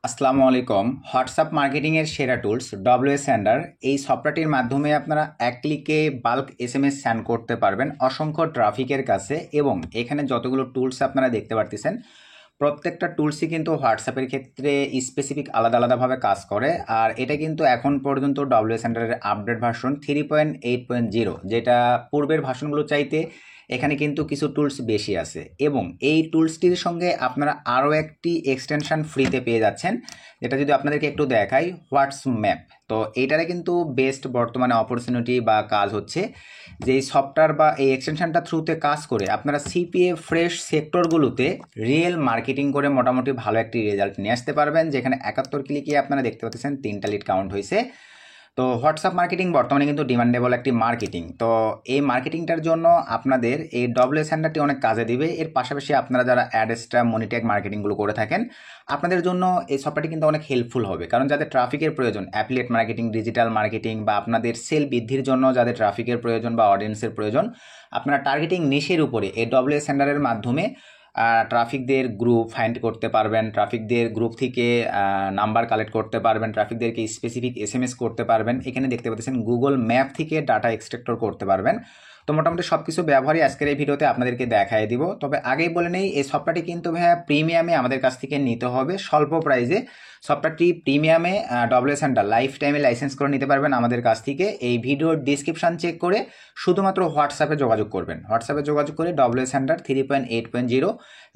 আসসালামু আলাইকুম। হোয়াটসঅ্যাপ মার্কেটিংয়ের সেরা টুলস ডব্লিউ সেন্ডার এই সফটওয়্যারটির মাধ্যমে আপনারা এক ক্লিকে বাল্ক এসএমএস সেন্ড করতে পারবেন অসংখ্য ট্রাফিকের কাছে। এবং এখানে যতগুলো টুলস আপনারা দেখতে পারতেছেন প্রত্যেকটা টুলসই কিন্তু হোয়াটসঅ্যাপের ক্ষেত্রে স্পেসিফিক আলাদা আলাদাভাবে কাজ করে। আর এটা কিন্তু এখন পর্যন্ত ডব্লিউ সেন্ডারের আপডেট ভার্সন 3.8.0, যেটা পূর্বের ভার্সনগুলো চাইতে এখানে কিন্তু কিছু টুলস বেশি আছে। এবং এই টুলসটির সঙ্গে আপনারা আরও একটি এক্সটেনশন ফ্রিতে পেয়ে যাচ্ছেন, যেটা যদি আপনাদেরকে একটু দেখাই, হোয়াটসম্যাপ। তো এইটারে কিন্তু বেস্ট বর্তমানে অপরচুনিটি বা কাজ হচ্ছে যে এই সফটওয়্যার বা এই এক্সটেনশনটা থ্রুতে কাজ করে আপনারা সিপিএ ফ্রেশ সেক্টরগুলোতে রিয়েল মার্কেটিং করে মোটামুটি ভালো একটি রেজাল্ট নিয়ে আসতে পারবেন। যেখানে 71 ক্লিকে আপনারা দেখতে পাচ্ছেন 3টা লিড কাউন্ট হয়েছে। তো হোয়াটসঅ্যাপ মার্কেটিং বর্তমানে কিন্তু ডিমান্ডেবল একটি মার্কেটিং। তো এই মার্কেটিংটার জন্য আপনাদের এই ডব্লিউ সেন্ডারটি অনেক কাজে দিবে। এর পাশাপাশি আপনারা যারা অ্যাডস্টা মনিট্যাগ মার্কেটিংগুলো করে থাকেন আপনাদের জন্য এই সফটওয়্যারটি কিন্তু অনেক হেল্পফুল হবে। কারণ যাদের ট্রাফিকের প্রয়োজন, অ্যাফিলিয়েট মার্কেটিং, ডিজিটাল মার্কেটিং বা আপনাদের সেল বৃদ্ধির জন্য যাদের ট্রাফিকের প্রয়োজন বা অডিয়েন্সের প্রয়োজন, আপনারা টার্গেটিং নিশের উপরে এই ডব্লিউ সেন্ডারের মাধ্যমে ট্রাফিকদের গ্রুপ ফাইন্ড করতে পারবেন, ট্রাফিকদের গ্রুপ থেকে নাম্বার কালেক্ট করতে পারবেন, ট্রাফিকদেরকে স্পেসিফিক এসএমএস করতে পারবেন। এখানে দেখতে পাচ্ছেন গুগল ম্যাপ থেকে ডাটা এক্সট্রাক্টর করতে পারবেন। তো মোটামুটি সব কিছু ব্যবহারই আজকের এই ভিডিওতে আপনাদেরকে দেখাই দিব। তবে আগেই বলে নেই, এই সফটওয়্যারটি কিন্তু ভাইয়া প্রিমিয়ামে আমাদের কাছ থেকে নিতে হবে স্বল্প প্রাইসে। সফটওয়্যারটি প্রিমিয়ামে ডব্লিউ সেন্ডার লাইফ টাইমে লাইসেন্স করে নিতে পারবেন আমাদের কাছ থেকে। এই ভিডিওর ডিসক্রিপশন চেক করে শুধুমাত্র হোয়াটসঅ্যাপে যোগাযোগ করবেন। হোয়াটসঅ্যাপে যোগাযোগ করে ডব্লিউ সেন্ডার 3.8.0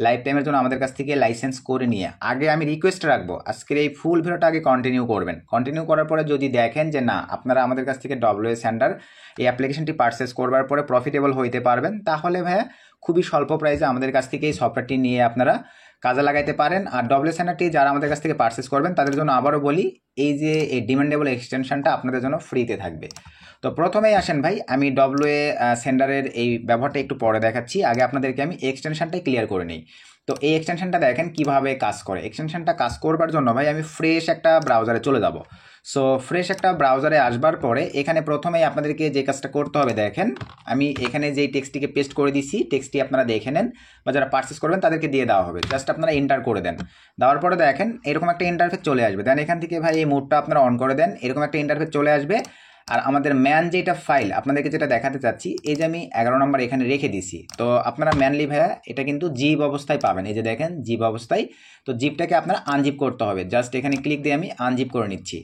লাইফ টাইমের জন্য আমাদের কাছ থেকে লাইসেন্স করে নিয়ে আগে আমি রিকোয়েস্ট রাখবো আজকের এই ফুল ভিডিওটা আগে কন্টিনিউ করবেন। কন্টিনিউ করার পরে যদি দেখেন যে না আপনারা আমাদের কাছ থেকে ডব্লিউ সেন্ডার এই অ্যাপ্লিকেশনটি পারচেস করবার পরে প্রফিটেবল হইতে পারবেন, তাহলে ভাইয়া খুবই স্বল্প প্রাইসে আমাদের কাছ থেকে এই সফটওয়্যারটি নিয়ে আপনারা কাজে লাগাইতে পারেন। আর ডব্লিউ সেন্ডারটি যারা আমাদের কাছ থেকে পারচেস করবেন তাদের জন্য আবারও বলি, এই যে এই ডিমান্ডেবল এক্সটেনশনটা আপনাদের জন্য ফ্রিতে থাকবে। তো প্রথমেই আসেন ভাই, আমি ডব্লিউ সেন্ডারের এই ব্যবহারটা একটু পরে দেখাচ্ছি, আগে আপনাদেরকে আমি এক্সটেনশনটাই ক্লিয়ার করে নিই। তো এই এক্সটেনশনটা দেখেন কিভাবে কাজ করে। এক্সটেনশনটা কাজ করবার জন্য ভাই আমি ফ্রেশ একটা ব্রাউজারে চলে যাব। সো ফ্রেশ একটা ব্রাউজারে আসবার পরে এখানে প্রথমেই আপনাদেরকে যে কাজটা করতে হবে, দেখেন আমি এখানে যেই টেক্সটটিকে পেস্ট করে দিচ্ছি, টেক্সটটি আপনারা দেখে নেন বা যারা পারচেস করবেন তাদেরকে দিয়ে দেওয়া হবে। জাস্ট আপনারা এন্টার করে দেন। দেওয়ার পরে দেখেন এরকম একটা ইন্টারফেস চলে আসবে। দেন এখান থেকে ভাই এই মোডটা আপনারা অন করে দেন, এরকম একটা ইন্টারফেস চলে আসবে। আর আমাদের ম্যান যেটা ফাইল আপনাদেরকে যেটা দেখাতে চাচ্ছি, এই যে আমি 11 নম্বর এখানে রেখে দিছি। তো আপনারা ম্যানলি ভাইয়া এটা কিন্তু জিপ অবস্থায় পাবেন, এই যে দেখেন জিপ অবস্থায়। তো জিপটাকে আপনারা আনজিপ করতে হবে। জাস্ট এখানে ক্লিক দিয়ে আমি আনজিপ করে নিচ্ছি।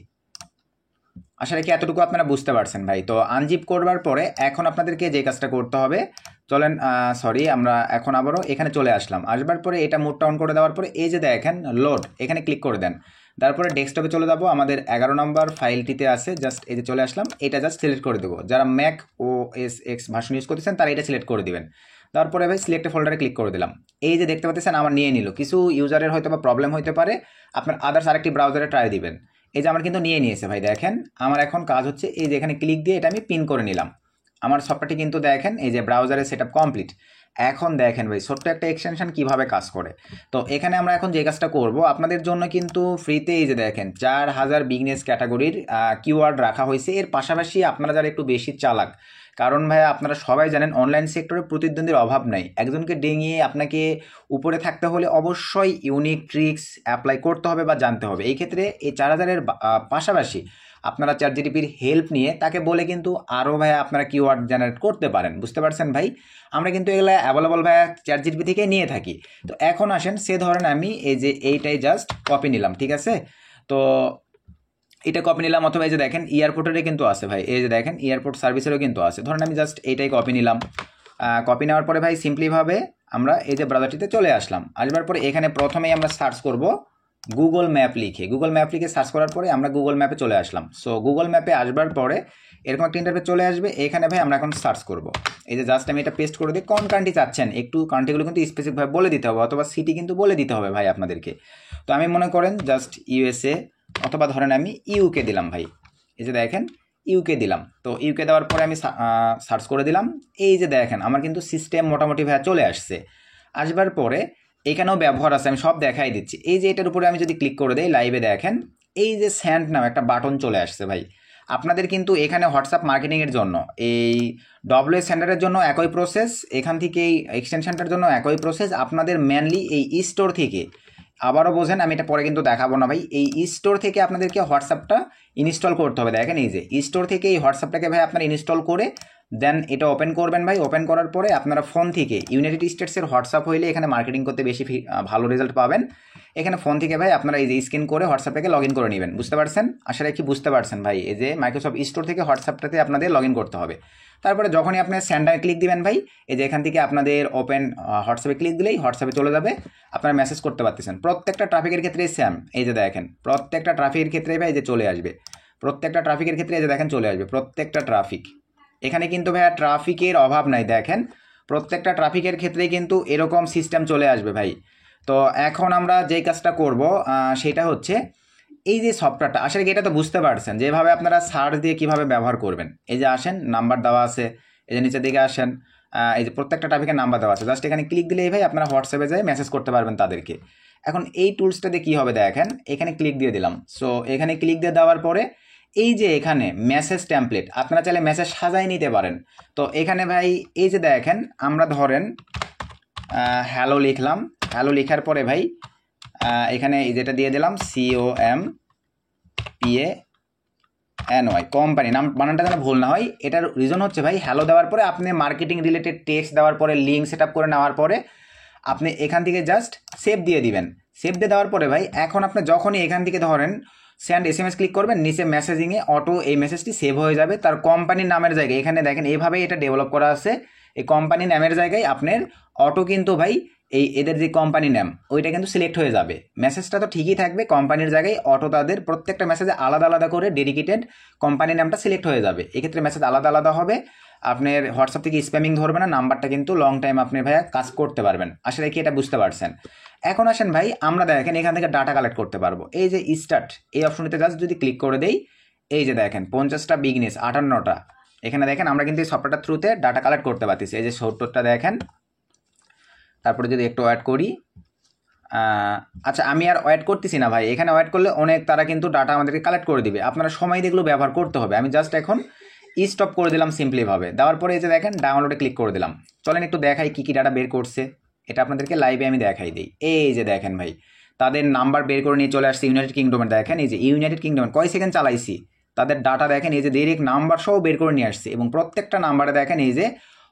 আশা রাখি এতটুকু আপনারা বুঝতে পারছেন ভাই। তো আনজিপ করবার পরে এখন আপনাদেরকে যে কাজটা করতে হবে, চলেন আমরা এখন আবারও এখানে চলে আসলাম। আসবার পরে এটা মোডটা অন করে দেওয়ার পরে এই যে দেখেন লোড, এখানে ক্লিক করে দেন। তারপরে ডেস্কটপে চলে যাবো, আমাদের 11 নম্বর ফাইলটিতে আছে। জাস্ট এই যে চলে আসলাম, এটা জাস্ট সিলেক্ট করে দেবো। যারা ম্যাক ও এস এক্স ভার্সন ইউজ করতেছেন তারা এটা সিলেক্ট করে দিবেন। তারপরে ভাই সিলেক্ট ফোল্ডারে ক্লিক করে দিলাম। এই যে দেখতে পাচ্ছেন আমার নিয়ে নিল। কিছু ইউজারের হয়তো বা প্রবলেম হতে পারে, আপনার আদার্স আরেকটি ব্রাউজারে ট্রাই দিবেন। এই যে আমার কিন্তু নিয়ে নিয়েছে ভাই। দেখেন আমার এখন কাজ হচ্ছে এই যে এখানে ক্লিক দিয়ে এটা আমি পিন করে নিলাম। আমার সফটওয়্যারটি কিন্তু দেখেন এই যে ব্রাউজারে সেটআপ কমপ্লিট। এখন দেখেন ভাই ছোট্ট একটা এক্সটেনশন কিভাবে কাজ করে। তো এখানে আমরা এখন যে কাজটা করব আপনাদের জন্য কিন্তু ফ্রিতে এই যে দেখেন 4000 বিজনেস ক্যাটাগরির কিওয়ার্ড রাখা হয়েছে। এর পাশাপাশি আপনারা যারা একটু বেশি চালাক, কারণ ভাই আপনারা সবাই জানেন অনলাইন সেক্টরে প্রতিদ্বন্দ্বীর অভাব নাই। একজনকে ডিঙিয়ে আপনাকে উপরে থাকতে হলে অবশ্যই ইউনিক ট্রিক্স অ্যাপ্লাই করতে হবে বা জানতে হবে। এই ক্ষেত্রে এই 4000-এর পাশাপাশি আপনারা চ্যাটজিপিটির হেল্প নিয়ে তাকে বলে কিন্তু আরও ভাই আপনারা কিওয়ার্ড জেনারেট করতে পারেন। বুঝতে পারছেন ভাই? আমরা কিন্তু এগুলো অ্যাভেলেবল ভাই চ্যাটজিপিটি থেকে নিয়ে থাকি। তো এখন আসেন সে ধরেন আমি এই যে এইটাই জাস্ট কপি নিলাম, ঠিক আছে? তো এটা কপি নিলাম, অথবা এই যে দেখেন এয়ারপোর্টেরও কিন্তু আছে ভাই, এই যে দেখেন এয়ারপোর্ট সার্ভিসেরও কিন্তু আছে। ধরেন আমি জাস্ট এইটাই কপি নিলাম। কপি নেওয়ার পরে ভাই সিম্পলিভাবে আমরা এই যে ব্রাউজারটিতে চলে আসলাম। আসবার পরে এখানে প্রথমেই আমরা সার্চ করব গুগল ম্যাপ লিখে। গুগল ম্যাপ লিখে সার্চ করার পরে আমরা গুগল ম্যাপে চলে আসলাম। সো গুগল ম্যাপে আসবার পরে এরকম একটা ইন্টারফেস চলে আসবে। এখানে ভাই আমরা এখন সার্চ করব। এই যে জাস্ট আমি এটা পেস্ট করে দিই। কোন কান্ট্রি চাচ্ছেন একটু কান্ট্রিগুলো কিন্তু স্পেসিফিকভাবে বলে দিতে হবে, অথবা সিটি কিন্তু বলে দিতে হবে ভাই আপনাদেরকে। তো আমি মনে করেন জাস্ট ইউএসএ, অথবা ধরেন আমি ইউকে দিলাম ভাই। এই যে দেখেন ইউকে দিলাম। তো ইউকে দেওয়ার পরে আমি সার্চ করে দিলাম। এই যে দেখেন আমার কিন্তু সিস্টেম মোটামুটি ভাইয়া চলে আসছে। আসবার পরে এখানেও ব্যবহার আছে, আমি সব দেখাই দিচ্ছি। এই যে এটার উপরে আমি যদি ক্লিক করে দিই লাইভে, দেখেন এই যে সেন্ড নাও একটা বাটন চলে আসছে ভাই। আপনাদের কিন্তু এখানে হোয়াটসঅ্যাপ মার্কেটিংয়ের জন্য এই ডব্লিউ সেন্ডারের জন্য একই প্রসেস, এখান থেকে এই এক্সটেনশনটার জন্য একই প্রসেস। আপনাদের মেনলি এই স্টোর থেকে আবারও বোঝেন, আমি এটা পরে কিন্তু দেখাবো না ভাই। এই স্টোর থেকে আপনাদেরকে হোয়াটসঅ্যাপটা ইনস্টল করতে হবে। দেখেন এই যে স্টোর থেকে এই হোয়াটসঅ্যাপটাকে ভাই আপনারা ইনস্টল করে দেন এটা ওপেন করবেন ভাই। ওপেন করার পরে আপনারা ফোন থেকে ইউনাইটেড স্টেটসের হোয়াটসঅ্যাপ হইলে এখানে মার্কেটিং করতে বেশি ভালো রেজাল্ট পাবেন। এখানে ফোন থেকে ভাই আপনারা এই যে স্ক্যান করে হোয়াটসঅ্যাপটাকে লগ ইন করে নেবেন। বুঝতে পারছেন? আশা রাখি বুঝতে পারছেন ভাই। এই যে মাইক্রোসফট স্টোর থেকে হোয়াটসঅ্যাপটাতে আপনাদের লগ ইন করতে হবে। তারপরে যখনই আপনি সেন্ডারে ক্লিক দিবেন ভাই, এই যে এখান থেকে আপনাদের ওপেন হোয়াটসঅ্যাপে ক্লিক দিলেই হোয়াটসঅ্যাপে চলে যাবে, আপনারা মেসেজ করতে পারতেছেন। প্রত্যেকটা ট্রাফিকের ক্ষেত্রে সেম, এই যে দেখেন প্রত্যেকটা ট্রাফিকের ক্ষেত্রে ভাই এই যে চলে আসবে, প্রত্যেকটা ট্রাফিকের ক্ষেত্রে এই যে দেখেন চলে আসবে প্রত্যেকটা ট্রাফিক। এখানে কিন্তু ভাইয়া ট্রাফিকের অভাব নাই, দেখেন প্রত্যেকটা ট্রাফিকের ক্ষেত্রেই কিন্তু এরকম সিস্টেম চলে আসবে ভাই। তো এখন আমরা যেই কাজটা করব সেটা হচ্ছে এই যে সফটওয়্যারটা, আসলে এটা তো বুঝতে পারছেন যেভাবে আপনারা সার্চ দিয়ে কিভাবে ব্যবহার করবেন। এই যে আসেন, নাম্বার দেওয়া আছে, এই যে নিচের দিকে আসেন, এই যে প্রত্যেকটা ট্রাফিকের নাম্বার দেওয়া আছে, জাস্ট এখানে ক্লিক দিলেই ভাই আপনারা হোয়াটসঅ্যাপে যায় মেসেজ করতে পারবেন তাদেরকে। এখন এই টুলসটাতে কী হবে দেখেন, এখানে ক্লিক দিয়ে দিলাম। সো এখানে ক্লিক দিয়ে দেওয়ার পরে এই যে এখানে মেসেজ টেমপ্লেট, আপনারা চাইলে মেসেজ সাজাই নিতে পারেন। তো এখানে ভাই এই যে দেখেন, আমরা ধরেন হ্যালো লিখলাম, হ্যালো লেখার পরে ভাই এখানে যেটা দিয়ে দিলাম COMPANY, কোম্পানি নাম বানানটা যেন ভুল না হয়। এটার রিজন হচ্ছে ভাই হ্যালো দেওয়ার পরে আপনি মার্কেটিং রিলেটেড টেক্সট দেওয়ার পরে লিঙ্ক সেট আপ করে নেওয়ার পরে আপনি এখান থেকে জাস্ট সেভ দিয়ে দিবেন। সেভ দিয়ে দেওয়ার পরে ভাই এখন আপনি যখনই এখান থেকে ধরেন সেন্ড SMS ক্লিক করবেন, নিচে মেসেজিংয়ে অটো এই মেসেজটি সেভ হয়ে যাবে তার কোম্পানির নামের জায়গায়। এখানে দেখেন এইভাবে এটা ডেভেলপ করা আছে, এই কোম্পানির নামের জায়গায় আপনার অটো কিন্তু ভাই এই এদের যে কোম্পানি নাম ওইটা কিন্তু সিলেক্ট হয়ে যাবে। মেসেজটা তো ঠিকই থাকবে, কোম্পানির জায়গায় অটো তাদের প্রত্যেকটা মেসেজে আলাদা আলাদা করে ডেডিকেটেড কোম্পানির নামটা সিলেক্ট হয়ে যাবে। এক্ষেত্রে মেসেজ আলাদা আলাদা হবে, আপনার হোয়াটসঅ্যাপ থেকে স্প্যামিং ধরবে না, নাম্বারটা কিন্তু লং টাইম আপনি ভাইয়া কাজ করতে পারবেন। আসলে কি এটা বুঝতে পারছেন? এখন আসেন ভাই, আমরা দেখেন এখান থেকে ডাটা কালেক্ট করতে পারবো। এই যে স্টার্ট এই অপশনটিতে জাস্ট যদি ক্লিক করে দেই, এই যে দেখেন 50টা বিজনেস 58টা, এখানে দেখেন আমরা কিন্তু এই সফটওয়্যারটার থ্রুতে ডাটা কালেক্ট করতে পারতেছি। এই যে 70টা দেখেন, তারপরে যদি একটু অ্যাড করি, আচ্ছা আমি আর ওয়েট করতেছি না ভাই, এখানে ওয়েট করলে অনেক তারা কিন্তু ডাটা আমাদেরকে কালেক্ট করে দিবে, আপনারা সময় দিয়ে এগুলো ব্যবহার করতে হবে। আমি জাস্ট এখন স্টপ করে দিলাম সিম্পলিভাবে, দেওয়ার পরে এই যে দেখেন ডাউনলোডে ক্লিক করে দিলাম। চলেন একটু দেখাই কী কী ডাটা বের করছে, এটা আপনাদেরকে লাইভে আমি দেখাই দিই। এই যে দেখেন ভাই তাদের নাম্বার বের করে নিয়ে চলে আসছে ইউনাইটেড কিংডমের। দেখেন এই যে ইউনাইটেড কিংডমের কয় সেকেন্ড চালাইছি, তাদের ডাটা দেখেন এই যে ডাইরেক্ট নাম্বার সহ বের করে নিয়ে আসছে, এবং প্রত্যেকটা নাম্বারে দেখেন এই যে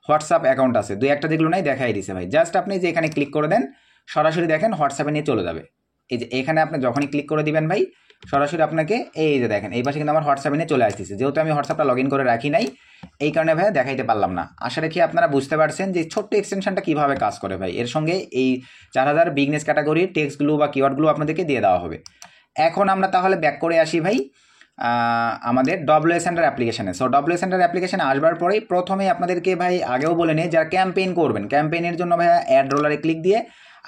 হোয়াটসঅ্যাপ অ্যাকাউন্ট আছে, দুই একটা যেগুলো নাই দেখাই দিছে ভাই। জাস্ট আপনি যে এখানে ক্লিক করে দেন সরাসরি দেখেন হোয়াটসঅ্যাপে নিয়ে চলে যাবে। এই যে এখানে আপনি যখনই ক্লিক করে দিবেন ভাই সরাসরি আপনাকে এই যে দেখেন এই পাশে কিন্তু আমার হোয়াটসঅ্যাপে নিয়ে চলে আসতেছে। যেহেতু আমি হোয়াটসঅ্যাপটা লগ ইন করে রাখি নাই এই কারণে ভাই দেখাইতে পারলাম না। আশা রাখি আপনারা বুঝতে পারছেন যে ছোট্ট এক্সটেনশনটা কীভাবে কাজ করে ভাই। এর সঙ্গে এই 4000 বিজনেস ক্যাটাগরির টেক্সটগুলো বা কিওয়ার্ডগুলো আপনাদেরকে দিয়ে দেওয়া হবে। এখন আমরা তাহলে ব্যাক করে আসি ভাই আমাদের WS সেন্টার অ্যাপ্লিকেশানে। সো WS সেন্টার অ্যাপ্লিকেশানে আসবার পরেই প্রথমেই আপনাদেরকে ভাই আগেও বলে নিই, যারা ক্যাম্পেইন করবেন ক্যাম্পেইনের জন্য ভাই অ্যাড রোলারে ক্লিক দিয়ে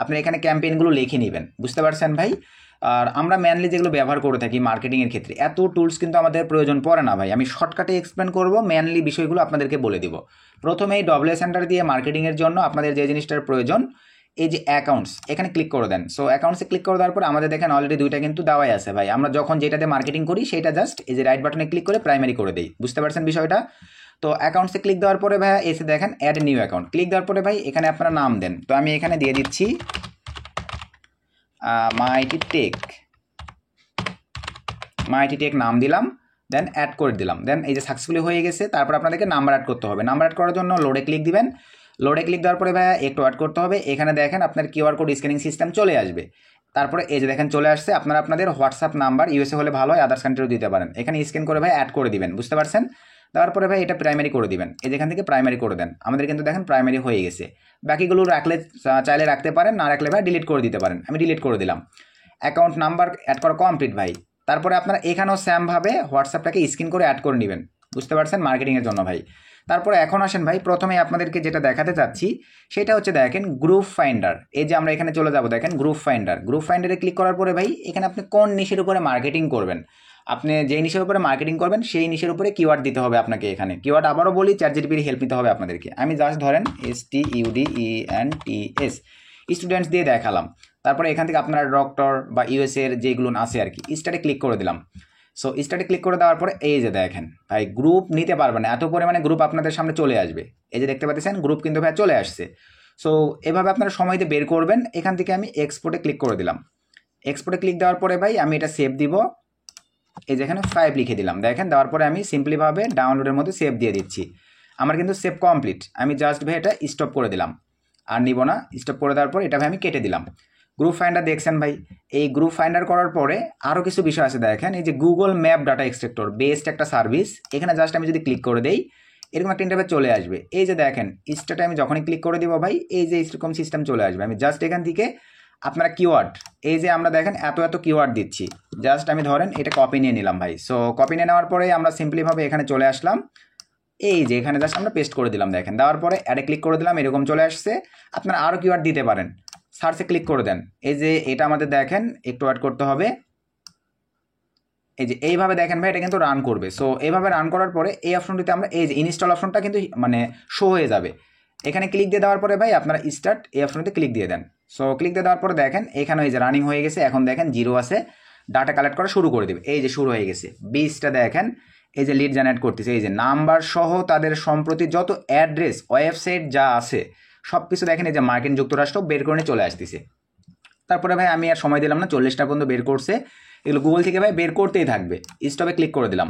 আপনি এখানে ক্যাম্পেইনগুলো লিখে নেবেন। বুঝতে পারছেন ভাই? আর আমরা মেনলি যেগুলো ব্যবহার করে থাকি মার্কেটিংয়ের ক্ষেত্রে এত টুলস কিন্তু আমাদের প্রয়োজন পড়ে না ভাই। আমি শর্টকাটে এক্সপ্লেন করব, মেনলি বিষয়গুলো আপনাদেরকে বলে দিব। প্রথমেই WS সেন্টার দিয়ে মার্কেটিংয়ের জন্য আপনাদের যে জিনিসটার প্রয়োজন, এই যে অ্যাকাউন্টস এখানে ক্লিক করে দেন। সো অ্যাকাউন্টসে ক্লিক করে দেওয়ার পর আমাদের দেখেন অলরেডি দুইটা কিন্তু দেওয়াই আছে ভাই। আমরা যখন যেটাতে মার্কেটিং করি সেটা জাস্ট এই যে রাইট বাটনে ক্লিক করে প্রাইমারি করে দিই। বুঝতে পারছেন বিষয়টা? তো অ্যাকাউন্টসে ক্লিক দেওয়ার পরে ভাই এসে দেখেন অ্যাড নিউ অ্যাকাউন্ট, ক্লিক দেওয়ার পরে ভাই এখানে আপনারা নাম দেন। তো আমি এখানে দিয়ে দিচ্ছি মাইটি টেক নাম দিলাম, দেন অ্যাড করে দিলাম। দেন এই যে সাকসেসফুলি হয়ে গেছে। তারপর আপনাদেরকে নাম্বার অ্যাড করতে হবে। নাম্বার অ্যাড করার জন্য লোডে ক্লিক দিবেন। লোডে ক্লিক দেওয়ার পরে ভাইয়া একটু অ্যাড করতে হবে। এখানে দেখেন আপনার কিউআর কোড স্ক্যানিং সিস্টেম চলে আসবে। তারপরে এই যে দেখেন চলে আসছে। আপনারা আপনাদের হোয়াটসঅ্যাপ নাম্বার USA হলে ভালো হয়, আদার্স কান্ট্রিও দিতে পারেন। এখানে স্ক্যান করে ভাই অ্যাড করে দিবেন। বুঝতে পারছেন? দেওয়ার পরে ভাই এটা প্রাইমারি করে দিবেন। এই যেখান থেকে প্রাইমারি করে দেন। আমাদের কিন্তু দেখেন প্রাইমারি হয়ে গেছে। বাকিগুলো রাখলে চাইলে রাখতে পারেন, না রাখলে ভাই ডিলিট করে দিতে পারেন। আমি ডিলিট করে দিলাম। অ্যাকাউন্ট নাম্বার অ্যাড করা কমপ্লিট ভাই। তারপরে আপনারা এখানেও স্যামভাবে হোয়াটসঅ্যাপটাকে স্ক্যান করে অ্যাড করে নেবেন। বুঝতে পারছেন? মার্কেটিংয়ের জন্য ভাই। তারপরে এখন আসেন ভাই, প্রথমে আপনাদেরকে যেটা দেখাতে চাচ্ছি সেটা হচ্ছে দেখেন গ্রুপ ফাইন্ডার। এই যে আমরা এখানে চলে যাব, দেখেন গ্রুপ ফাইন্ডারে ক্লিক করার পরে ভাই এখানে আপনি কোন নিশের উপরে মার্কেটিং করবেন, আপনি যেই নিশের উপরে মার্কেটিং করবেন সেই নিশের উপরে কিওয়ার্ড দিতে হবে আপনাকে। এখানে কিওয়ার্ড আবারও বলি ChatGPT হেল্প নিতে হবে আপনাদেরকে। আমি জাস্ট ধরেন STUDENTS স্টুডেন্টস দিয়ে দেখালাম। তারপরে এখান থেকে আপনারা ডক্টর বা USA এর যেগুলো আছে আর কি, স্টার্টে ক্লিক করে দিলাম। সো স্টার্টে ক্লিক করে দেওয়ার পরে এই যে দেখেন ভাই গ্রুপ নিতে পারবেন না, এত পরিমাণে গ্রুপ আপনাদের সামনে চলে আসবে। এই যে দেখতে পাচ্ছেন গ্রুপ কিন্তু ভাই চলে আসছে। সো এভাবে আপনারা সময় দিয়ে বের করবেন। এখান থেকে আমি এক্সপোর্টে ক্লিক করে দিলাম। এক্সপোর্টে ক্লিক দেওয়ার পরে ভাই আমি এটা সেভ দিব, এই যেখানে 5 লিখে দিলাম, দেখেন দেওয়ার পরে আমি সিম্পলিভাবে ডাউনলোডের মধ্যে সেভ দিয়ে দিচ্ছি। আমার কিন্তু সেভ কমপ্লিট, আমি জাস্ট ভাই এটা স্টপ করে দিলাম, আর নিব না। স্টপ করে দেওয়ার পর এটা ভাই আমি কেটে দিলাম। গ্রুপ ফাইন্ডার দেখছেন ভাই, এই গ্রুপ ফাইন্ডার করার পরে আরও কিছু বিষয় আছে দেখেন, এই যে Google map data extractor best একটা সার্ভিস, এখানে জাস্ট আমি যদি ক্লিক করে দেই এরকম একটা ইন্টারফেস চলে আসবে। এই যে দেখেন স্টার্টে আমি যখনই ক্লিক করে দিব ভাই এই যে এরকম সিস্টেম চলে আসবে। আমি জাস্ট এখান থেকে আপনারা কিওয়ার্ড, এই যে আমরা দেখেন এত এত কিওয়ার্ড দিচ্ছি, জাস্ট আমি ধরেন এটা কপি নিয়ে নিলাম ভাই। সো কপি নিয়ে নেওয়ার পরে আমরা সিম্পলিভাবে এখানে চলে আসলাম, এই যে এখানে জাস্ট আমরা পেস্ট করে দিলাম, দেখেন দেওয়ার পরে অ্যাডে ক্লিক করে দিলাম, এরকম চলে আসছে। আপনারা আরও কিওয়ার্ড দিতে পারেন, সার্চে ক্লিক করে দেন, এই যে এটা আমাদের দেখেন একটু অ্যাড করতে হবে, এই যে এইভাবে দেখেন ভাই এটা কিন্তু রান করবে। সো এইভাবে রান করার পরে এই অপশনটিতে আমরা এই যে ইনস্টল অপশনটা কিন্তু মানে শো হয়ে যাবে। এখানে ক্লিক দিয়ে দেওয়ার পরে ভাই আপনারা স্টার্ট এই অপশনটিতে ক্লিক দিয়ে দেন। সো ক্লিক দিয়ে দেওয়ার পরে দেখেন এখানে এই যে রানিং হয়ে গেছে, এখন দেখেন 0 আছে, ডাটা কালেক্ট করা শুরু করে দেবে, এই যে শুরু হয়ে গেছে। 20টা দেখেন এই যে লিড জেনারেট করতেছে, এই যে নাম্বার সহ তাদের সম্প্রতি যত অ্যাড্রেস ওয়েবসাইট যা আছে সব কিছু দেখেন এই যে মার্কিন যুক্তরাষ্ট্র বের করে নিয়ে চলে আসতেছে। তারপরে ভাই আমি আর সময় দিলাম না, 40টা পর্যন্ত বের করছে, এগুলো গুগল থেকে ভাই বের করতেই থাকবে। স্টপে ক্লিক করে দিলাম।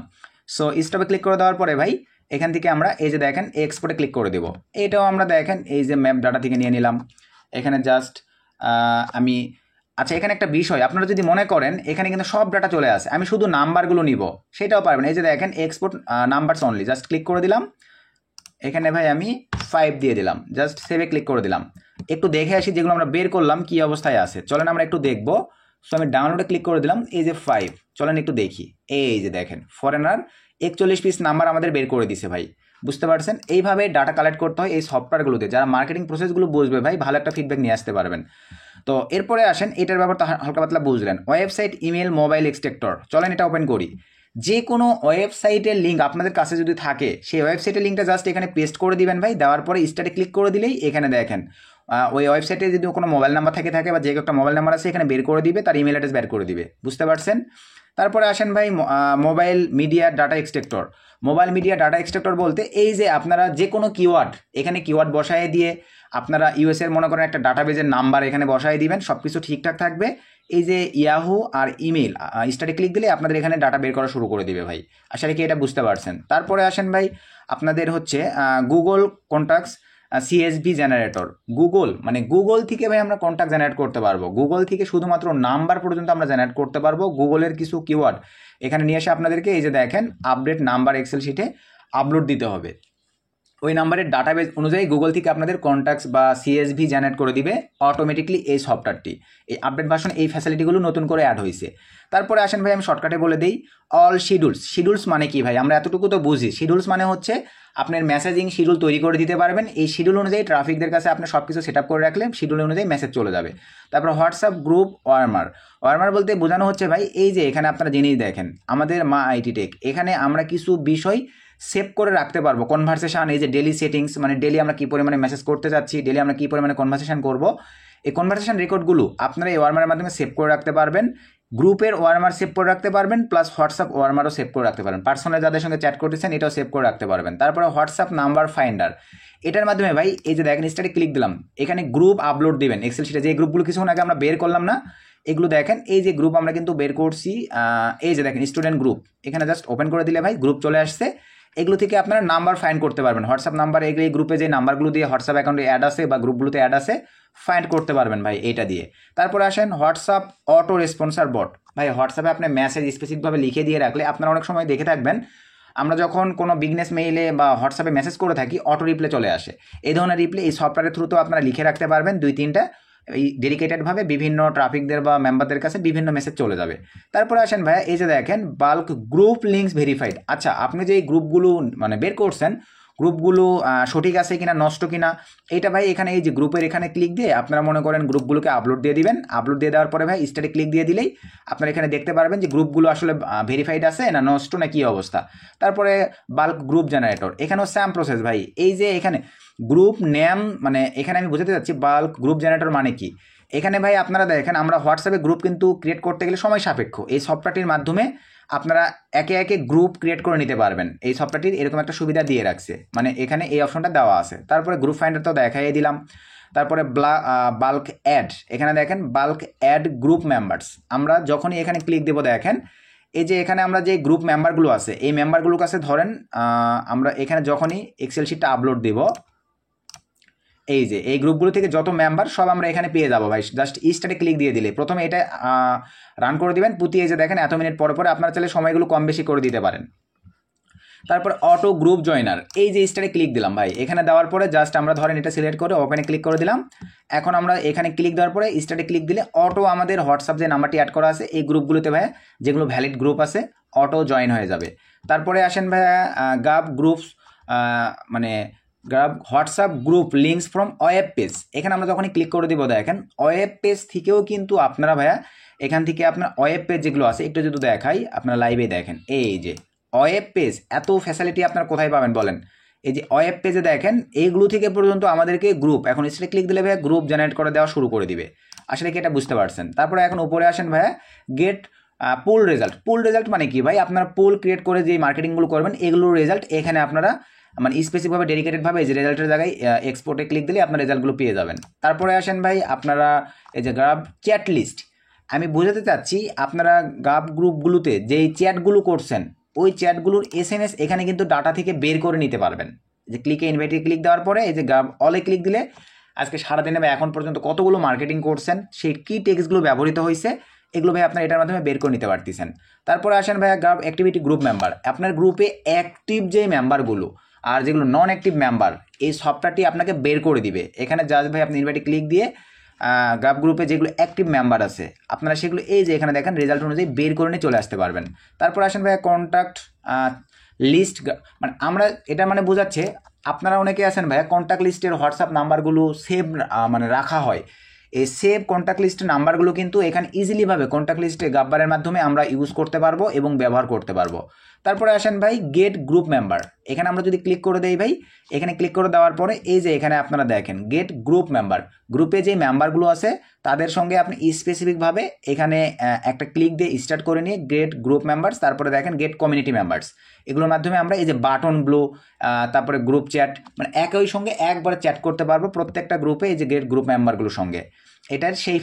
সো স্টপে ক্লিক করে দেওয়ার পরে ভাই এখান থেকে আমরা এই যে দেখেন এক্সপোর্টে ক্লিক করে দেবো। এটাও আমরা দেখেন এই যে ম্যাপ ডাটা থেকে নিয়ে নিলাম, এখানে জাস্ট আমি আচ্ছা এখানে একটা বিষয় আপনারা যদি মনে করেন এখানে কিন্তু সব ডাটা চলে আসে, আমি শুধু নাম্বারগুলো নিব সেটাও পারবেন। এই যে দেখেন export numbers only, just click করে দিলাম, এখানে ভাই আমি 5 দিয়ে দিলাম, জাস্ট সেভে ক্লিক করে দিলাম। একটু দেখে আসি যেগুলো আমরা বের করলাম কি অবস্থায় আছে, চলেন আমরা একটু দেখবো। সো আমি ডাউনলোডে ক্লিক করে দিলাম, এই যে 5, চলেন একটু দেখি। এই যে দেখেন ফরেনার 41 পিস নাম্বার আমাদের বের করে দিছে ভাই, বুঝতে পারছেন? এইভাবে ডাটা কালেক্ট করতে হয় এই সফটওয়্যারগুলোতে, যারা মার্কেটিং প্রসেসগুলো বুঝবে ভাই ভালো একটা ফিডব্যাক নিয়ে আসতে পারবেন। তো এরপরে আসেন এটার ব্যাপারটা হালকা পাতলা বুঝলেন, ওয়েবসাইট ইমেল মোবাইল এক্সট্রাক্টর, চলেন এটা ওপেন করি। যে কোনো ওয়েবসাইটের লিঙ্ক আপনাদের কাছে যদি থাকে সেই ওয়েবসাইটের লিঙ্কটা জাস্ট এখানে পেস্ট করে দিবেন ভাই, দেওয়ার পরে স্টার্টে ক্লিক করে দিলেই এখানে দেখেন ওই ওয়েবসাইটে যদি কোনো মোবাইল নাম্বার থাকে বা যে একটা মোবাইল নাম্বার আছে এখানে বের করে দিবে, তার ইমেল অ্যাড্রেস বের করে দিবে, বুঝতে পারছেন? তারপরে আসেন ভাই mobile media data extractor. Mobile media data extractor বলতে এই যে আপনারা যে কোনো কিওয়ার্ড এখানে কিওয়ার্ড বসায় দিয়ে আপনারা ইউএসএর মনে করেন একটা ডাটাবেজের নাম্বার এখানে বসায় দিবেন, সব কিছু ঠিকঠাক থাকবে। এই যে ইয়াহু আর ইমেল স্টার্টে ক্লিক দিলে আপনাদের এখানে ডাটা বের করা শুরু করে দিবে ভাই। আসলে কি এটা বুঝতে পারছেন? তারপরে আসেন ভাই আপনাদের হচ্ছে Google contacts CSV generator. Google মানে গুগল থেকে ভাই আমরা কন্ট্যাক্ট জেনারেট করতে পারবো, গুগল থেকে শুধুমাত্র নাম্বার পর্যন্ত আমরা জেনারেট করতে পারবো। গুগলের কিছু কিওয়ার্ড এখানে নিয়ে এসে আপনাদেরকে এই যে দেখেন আপডেট নাম্বার এক্সেল শিটে আপলোড দিতে হবে, ওই নাম্বারের ডাটাবেস অনুযায়ী গুগল থেকে আপনাদের কন্ট্যাক্টস বা সিএসভি জেনারেট করে দিবে অটোমেটিকলি এই সফটওয়্যারটি। এই আপডেট ভার্সন এই ফ্যাসিলিটিগুলো নতুন করে অ্যাড হয়েছে। তারপরে আসেন ভাই আমি শর্টকাটে বলে দিই অল শিডিউলস। শিডিউলস মানে কি ভাই? আমরা এতটুকু তো বুঝি, শিডিউলস মানে হচ্ছে আপনার মেসেজিং শিডিউল তৈরি করে দিতে পারবেন, এই শিডিউল অনুযায়ী ট্রাফিকদের কাছে আপনি সব কিছু সেট আপ করে রাখলে শিডিউল অনুযায়ী মেসেজ চলে যাবে। তারপর হোয়াটসঅ্যাপ গ্রুপ ওয়ার্মার। ওয়ার্মার বলতে বোঝানো হচ্ছে ভাই এই যে এখানে আপনারা জিনিস দেখেন আমাদের মা আইটি টেক, এখানে আমরা কিছু বিষয় সেভ করে রাখতে পারবো কনভারসেশন, এই যে ডেলি সেটিংস মানে ডেলি আমরা কী পরিমাণে মেসেজ করতে যাচ্ছি, ডেলি আমরা কী পরিমাণে কনভারসেশন করবো, এই কনভারসেশন রেকর্ডগুলো আপনারা এই ওয়ার্মারের মাধ্যমে সেভ করে রাখতে পারবেন। গ্রুপের ওয়ার্মার সেভ করে রাখতে পারবেন, প্লাস হোয়াটসঅ্যাপ ওয়ার্মারও সেভ করে রাখতে পারবেন, পার্সোনাল যাদের সঙ্গে চ্যাট করতেছেন এটাও সেভ করে রাখতে পারবেন। তারপরে হোয়াটসঅ্যাপ নাম্বার ফাইন্ডার, এটার মাধ্যমে ভাই এই যে দেখেন স্টার্টে ক্লিক দিলাম, এখানে গ্রুপ আপলোড দিবেন এক্সেল শিটে, যে গ্রুপগুলো কিছুক্ষণ আগে আমরা বের করলাম না, এগুলো দেখেন এই যে গ্রুপ আমরা কিন্তু বের করছি, এই যে দেখেন স্টুডেন্ট গ্রুপ, এখানে জাস্ট ওপেন করে দিলে ভাই গ্রুপ চলে আসছে। এগুলো থেকে আপনারা নাম্বার ফাইন্ড করতে পারবেন, হোয়াটসঅ্যাপ নাম্বার এগুলো এই গ্রুপে যে নাম্বারগুলো দিয়ে হোয়াটসঅ্যাপ অ্যাকাউন্টে অ্যাড আছে বা গ্রুপগুলোতে অ্যাড আছে ফাইন্ড করতে পারবেন ভাই এইটা দিয়ে। তারপরে আসেন হোয়াটসঅ্যাপ অটো রেসপন্সার বট। ভাই হোয়াটসঅ্যাপে আপনি মেসেজ স্পেসিফিকভাবে লিখে দিয়ে রাখলে আপনারা অনেক সময় দেখে থাকবেন আমরা যখন কোনো বিজনেস মেইলে বা হোয়াটসঅ্যাপে মেসেজ করে থাকি অটো রিপ্লে চলে আসে, এই ধরনের রিপ্লে এই সফটওয়্যারের থ্রুতেও আপনারা লিখে রাখতে পারবেন 2-3টা, এই ডেডিকেটেডভাবে বিভিন্ন ট্রাফিকদের বা মেম্বারদের কাছে বিভিন্ন মেসেজ চলে যাবে। তারপরে আসেন ভাইয়া এই যে দেখেন বাল্ক গ্রুপ লিঙ্কস ভেরিফাইড। আচ্ছা আপনি যে এই গ্রুপগুলো মানে বের করছেন গ্রুপগুলো সঠিক আছে কিনা নষ্ট কিনা এইটা ভাই এখানে এই যে গ্রুপের এখানে ক্লিক দিয়ে আপনারা মনে করেন গ্রুপগুলোকে আপলোড দিয়ে দিবেন, আপলোড দিয়ে দেওয়ার পরে ভাই স্টার্টে ক্লিক দিয়ে দিলেই আপনারা এখানে দেখতে পারবেন যে গ্রুপগুলো আসলে ভেরিফাইড আছে না নষ্ট না কী অবস্থা। তারপরে বাল্ক গ্রুপ জেনারেটর, এখানেও সেম প্রসেস ভাই, এই যে এখানে গ্রুপ নেম মানে এখানে আমি বোঝাতে চাচ্ছি বাল্ক গ্রুপ জেনারেটর মানে কি। এখানে ভাই আপনারা দেখেন আমরা হোয়াটসঅ্যাপে গ্রুপ কিন্তু ক্রিয়েট করতে গেলে সময় সাপেক্ষ, এই সফটওয়্যারটির মাধ্যমে আপনারা একে একে গ্রুপ ক্রিয়েট করে নিতে পারবেন, এই সফটওয়্যারটির এরকম একটা সুবিধা দিয়ে রাখছে, মানে এখানে এই অপশনটা দেওয়া আছে। তারপরে গ্রুপ ফাইন্ডার তো দেখাই দিলাম। তারপরে বাল্ক অ্যাড, এখানে দেখেন বাল্ক অ্যাড গ্রুপ মেম্বার্স। আমরা যখনই এখানে ক্লিক দেবো দেখেন এই যে এখানে আমরা যে গ্রুপ মেম্বারগুলো আছে এই মেম্বারগুলোর কাছে ধরেন আমরা এখানে যখনই এক্সেল শিটটা আপলোড দেব এই যে এই গ্রুপগুলো থেকে যত মেম্বার সব আমরা এখানে পেয়ে যাবো ভাই। জাস্ট স্টার্টে ক্লিক দিয়ে দিলে প্রথমে এটা রান করে দিবেন প্রতি এই যে দেখেন এত মিনিট পরে পরে আপনারা চাইলে সময়গুলো কম বেশি করে দিতে পারেন। তারপর অটো গ্রুপ জয়নার, এই যে স্টারে ক্লিক দিলাম ভাই, এখানে দেওয়ার পরে জাস্ট আমরা ধরেন এটা সিলেক্ট করে ওপেনে ক্লিক করে দিলাম। এখন আমরা এখানে ক্লিক দেওয়ার পরে স্টারে ক্লিক দিলে অটো আমাদের হোয়াটসঅ্যাপ যে নাম্বারটি অ্যাড করা আছে এই গ্রুপগুলোতে ভাই যেগুলো ভ্যালিড গ্রুপ আছে অটো জয়েন হয়ে যাবে। তারপরে আসেন ভাইয়া গাব গ্রুপস মানে grab WhatsApp group links from web page, এখানে আমরা যখনই ক্লিক করে দিব দেখেন ওয়েব পেজ থেকেও কিন্তু আপনারা ভাইয়া এখান থেকে আপনার ওয়েব পেজ যেগুলো আছে একটু যদি দেখাই আপনারা লাইভে দেখেন এই যে ওয়েব পেজ, এত ফ্যাসিলিটি আপনারা কোথায় পাবেন বলেন? এই যে ওয়েব পেজে দেখেন এইগুলো থেকে পর্যন্ত আমাদেরকে গ্রুপ এখন স্টারে ক্লিক দিলে ভাইয়া গ্রুপ জেনারেট করে দেওয়া শুরু করে দিবে। আসলে কি এটা বুঝতে পারছেন? তারপরে এখন উপরে আসেন ভাইয়া গেট পুল রেজাল্ট। পুল রেজাল্ট মানে কি ভাই? আপনারা পুল ক্রিয়েট করে যে মার্কেটিংগুলো করবেন এগুলোর রেজাল্ট এখানে আপনারা মানে স্পেসিফিকভাবে ডেডিকেটেডভাবে এই যে রেজাল্টের জায়গায় এক্সপোর্টে ক্লিক দিলে আপনার রেজাল্টগুলো পেয়ে যাবেন। তারপরে আসেন ভাই আপনারা এই যে গ্রাব চ্যাট লিস্ট, আমি বোঝাতে চাচ্ছি আপনারা গ্রাব গ্রুপগুলোতে যেই চ্যাটগুলো করছেন ওই চ্যাটগুলোর SMS এখানে কিন্তু ডাটা থেকে বের করে নিতে পারবেন। যে ক্লিকে ইনভাইটে ক্লিক দেওয়ার পরে এই যে গ্রাব অলে ক্লিক দিলে আজকে সারাদিনে বা এখন পর্যন্ত কতগুলো মার্কেটিং করছেন সেই কি টেক্সটগুলো ব্যবহৃত হয়েছে এগুলো ভাই আপনার এটার মাধ্যমে বের করে নিতে পারতেছেন। তারপরে আসেন ভাইয়া গ্রাব অ্যাক্টিভিটি গ্রুপ মেম্বার, আপনার গ্রুপে অ্যাক্টিভ যে মেম্বারগুলো আর যেগুলো নন অ্যাক্টিভ মেম্বার এই সফটওয়্যারটি আপনাকে বের করে দিবে। এখানে জাস্ট ভাই আপনি ইনভাইটে ক্লিক দিয়ে গ্রাফ গ্রুপে যেগুলো অ্যাক্টিভ মেম্বার আছে আপনারা সেগুলো এই যে এখানে দেখেন রেজাল্ট অনুযায়ী বের করে নিয়ে চলে আসতে পারবেন। তারপর আসেন ভাই কন্ট্যাক্ট লিস্ট, মানে আমরা এটা মানে বোঝাচ্ছে আপনারা অনেকে আছেন ভাইয়া কন্ট্যাক্ট লিস্টের হোয়াটসঅ্যাপ নাম্বারগুলো সেভ মানে রাখা হয়, এই সেভ কন্ট্যাক্ট লিস্টের নাম্বারগুলো কিন্তু এখানে ইজিলিভাবে কন্ট্যাক্ট লিস্টে গাব্বারের মাধ্যমে আমরা ইউজ করতে পারবো এবং ব্যবহার করতে পারবো। তারপরে আসেন ভাই গেট গ্রুপ মেম্বার, এখানে আমরা যদি ক্লিক করে দেই ভাই এখানে ক্লিক করে দেওয়ার পরে এই যে এখানে আপনারা দেখেন গেট গ্রুপ মেম্বার, গ্রুপে যে মেম্বারগুলো আছে তাদের সঙ্গে আপনি স্পেসিফিকভাবে এখানে একটা ক্লিক দিয়ে স্টার্ট করে নিয়ে গেট গ্রুপ মেম্বার্স, তারপরে দেখেন গেট কমিউনিটি মেম্বার্স, এগুলোর মাধ্যমে আমরা এই যে বাটন ব্লু তারপরে গ্রুপ চ্যাট মানে একই সঙ্গে একবার চ্যাট করতে পারবো প্রত্যেকটা গ্রুপে এই যে গেট গ্রুপ মেম্বারগুলোর সঙ্গে, এটার সেই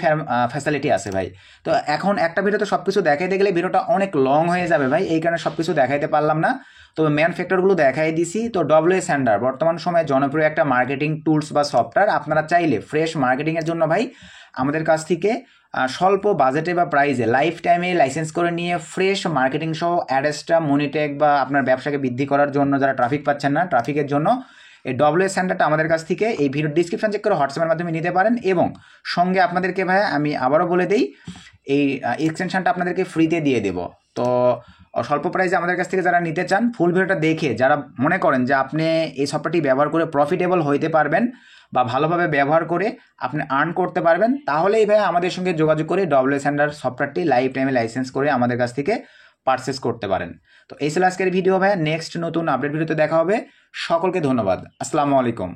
ফ্যাসিলিটি আছে ভাই। তো এখন একটা ভিডিওতে সব কিছু দেখাইতে গেলে ভিডিওটা অনেক লং হয়ে যাবে ভাই, এই কারণে সব কিছু দেখাইতে পারলাম না। তবে মেন ফ্যাক্টরগুলো দেখাই দিছি। তো WS Sander বর্তমান সময়ে জনপ্রিয় একটা মার্কেটিং টুলস বা সফটওয়্যার, আপনারা চাইলে ফ্রেশ মার্কেটিংয়ের জন্য ভাই আমাদের কাছ থেকে স্বল্প বাজেটে বা প্রাইসে লাইফ টাইমে লাইসেন্স করে নিয়ে ফ্রেশ মার্কেটিং সহ অ্যাডেসটা মনিটেক বা আপনার ব্যবসাকে বৃদ্ধি করার জন্য যারা ট্রাফিক পাচ্ছেন না ট্রাফিকের জন্য এই WS Sanderটা আমাদের কাছ থেকে এই ভিডিও ডিসক্রিপশন চেক করে হোয়াটসঅ্যাপের মাধ্যমে নিতে পারেন। এবং সঙ্গে আপনাদেরকে ভাই আমি আবারও বলে দিই এই এক্সটেনশনটা আপনাদেরকে ফ্রিতে দিয়ে দেব। তো স্বল্প প্রাইসে আমাদের কাছ থেকে যারা নিতে চান ফুল ভিডিওটা দেখে যারা মনে করেন যে আপনি এই সফটওয়্যারটি ব্যবহার করে প্রফিটেবল হইতে পারবেন বা ভালোভাবে ব্যবহার করে আপনি আর্ন করতে পারবেন, তাহলেই ভাই আমাদের সঙ্গে যোগাযোগ করে WS Sander সফটওয়্যারটি লাইফ টাইমে লাইসেন্স করে আমাদের কাছ থেকে পারচেস করতে পারেন। তো এই ছিল আজকের ভিডিও ভাই, নেক্সট নতুন আপডেট ভিডিওতে দেখা হবে। সকলকে ধন্যবাদ, আসসালামু আলাইকুম।